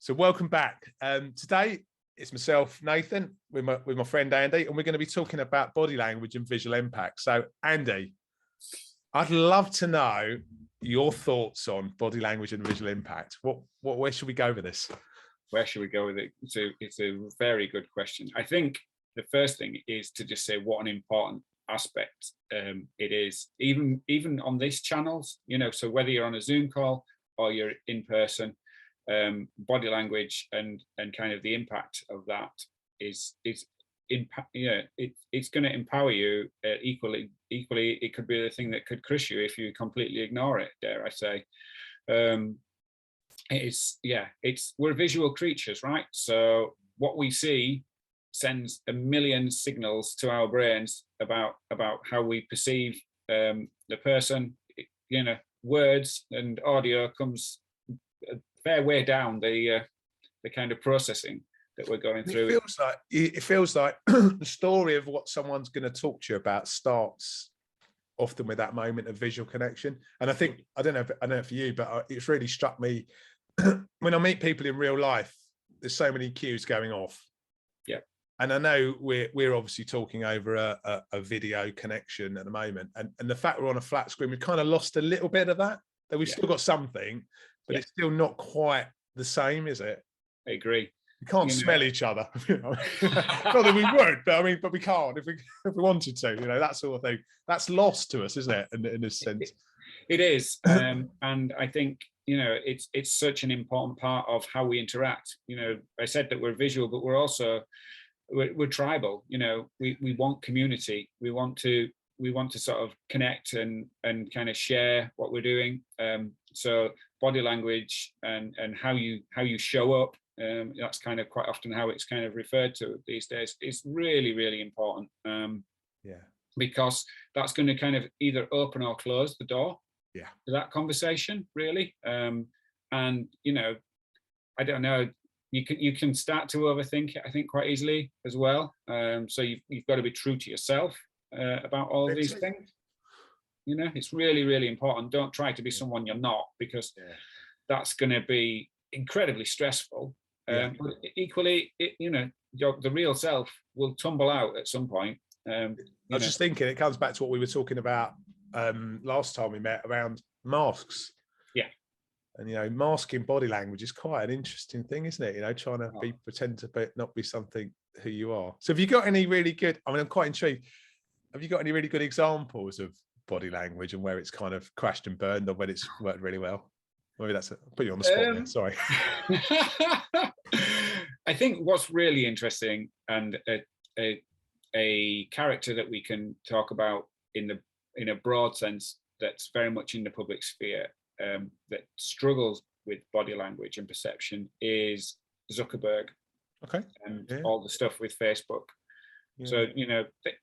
So welcome back. Today it's myself, Nathan, with my friend Andy, and we're going to be talking about body language and visual impact. So Andy, I'd love to know your thoughts on body language and visual impact. Where should we go with this? Where should we go with it? It's a very good question. I think the first thing is to just say what an important aspect it is, even on these channels, so whether you're on a Zoom call or you're in person, body language and kind of the impact of that is impact. It's going to empower you. Equally, it could be the thing that could crush you if you completely ignore it, dare I say. We're visual creatures, right? So what we see sends a million signals to our brains about how we perceive the person. Words and audio comes a fair way down the kind of processing that we're going through. It feels like the story of what someone's going to talk to you about starts often with that moment of visual connection. And I think, I don't know for you, but it's really struck me when I meet people in real life, there's so many cues going off. Yeah. And I know we're obviously talking over a video connection at the moment. And the fact we're on a flat screen, we've kind of lost a little bit of that, though we've still got something, but it's still not quite the same, is it? I agree. We can't smell each other. Not that we would, but we can't if we wanted to. That sort of thing. That's lost to us, isn't it? In a sense, it is. And I think it's such an important part of how we interact. I said that we're visual, but we're also we're tribal. We want community. We want to sort of connect and kind of share what we're doing. So body language and how you show up. That's kind of quite often how it's kind of referred to these days. It's really, really important. Because that's going to kind of either open or close the door to that conversation, really. And I don't know, you can start to overthink it, I think, quite easily as well. So you've got to be true to yourself about all of these things. It's really, really important. Don't try to be someone you're not, because that's going to be incredibly stressful. But equally, the real self will tumble out at some point. I was just thinking, it comes back to what we were talking about last time we met around masks. Yeah. And masking body language is quite an interesting thing, isn't it? Trying to pretend to not be something who you are. So have you got any really good? I mean, I'm quite intrigued. Have you got any really good examples of body language and where it's kind of crashed and burned, or when it's worked really well? Maybe I'll put you on the spot there. Sorry. I think what's really interesting, and a character that we can talk about in a broad sense, that's very much in the public sphere, that struggles with body language and perception, is Zuckerberg. Okay. And all the stuff with Facebook. Yeah. So,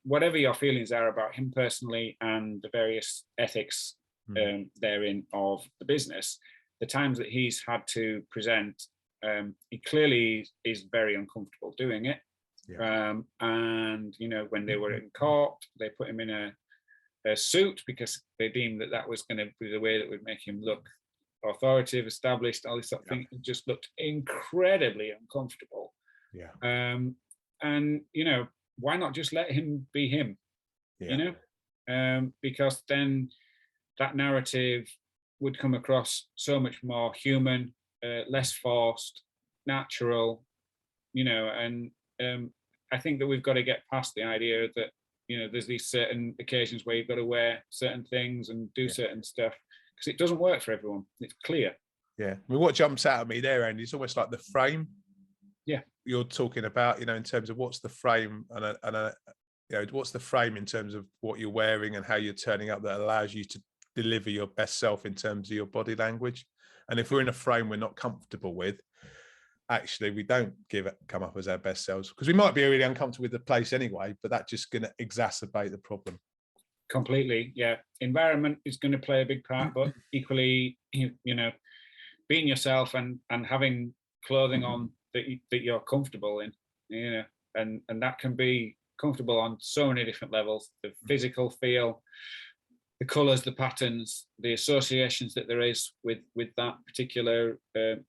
whatever your feelings are about him personally and the various ethics therein of the business, the times that he's had to present, he clearly is very uncomfortable doing it. Yeah. And when they were in court, they put him in a suit because they deemed that was going to be the way that would make him look authoritative, established, all this sort of thing. It just looked incredibly uncomfortable. Yeah. And why not just let him be him? Yeah. Because then that narrative would come across so much more human, less forced, natural, and I think that we've got to get past the idea that, there's these certain occasions where you've got to wear certain things and do certain stuff, because it doesn't work for everyone. It's clear. Yeah. I mean, what jumps out at me there, Andy, it's almost like the frame. Yeah. You're talking about, in terms of what's the frame and what's the frame in terms of what you're wearing and how you're turning up that allows you to deliver your best self in terms of your body language. And if we're in a frame we're not comfortable with, actually we don't come up as our best selves, because we might be really uncomfortable with the place anyway, but that's just going to exacerbate the problem. Completely. Yeah. Environment is going to play a big part, but equally, being yourself and having clothing on that you're comfortable in, and that can be comfortable on so many different levels. The physical feel, the colors, the patterns, the associations that there is with that particular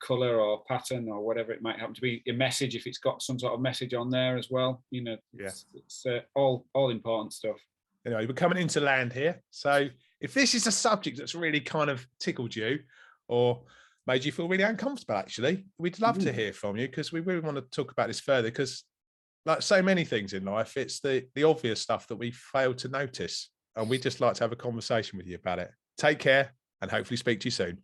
color or pattern or whatever it might happen to be. A message, if it's got some sort of message on there as well. You know, Yeah. it's all important stuff. Anyway, we're coming into land here. So if this is a subject that's really kind of tickled you or made you feel really uncomfortable, actually, we'd love to hear from you, because we really want to talk about this further, because like so many things in life, it's the obvious stuff that we fail to notice. And we'd just like to have a conversation with you about it. Take care and hopefully speak to you soon.